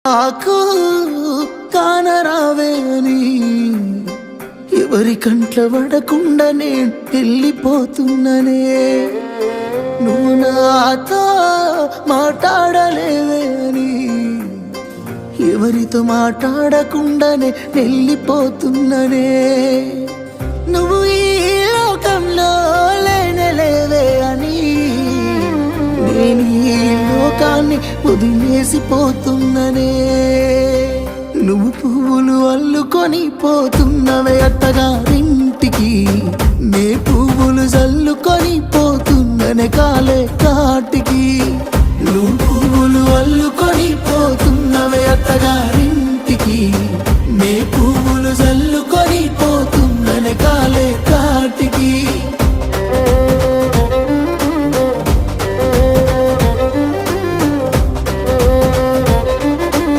నాకు కానరావేని ఎవరి కంట్ల పడకుండా నేను వెళ్ళిపోతున్ననే నువ్వు నాతో మాట్లాడలేవే అని ఎవరితో మాట్లాడకుండానే వెళ్ళిపోతున్ననే నువ్వు ఈ లోకంలో లేనలేవే అని నేను ఈ లోకాన్ని వదిలేసిపోతున్ననే నువ్వు పువ్వులు అల్లుకొని పోతున్నవే అత్తగారింటికి నే పువ్వులు జల్లుకొని పోతున్ననే కాలే కాటికి నువ్వు పువ్వులు అల్లుకొని పోతున్నవే అత్తగారింటికి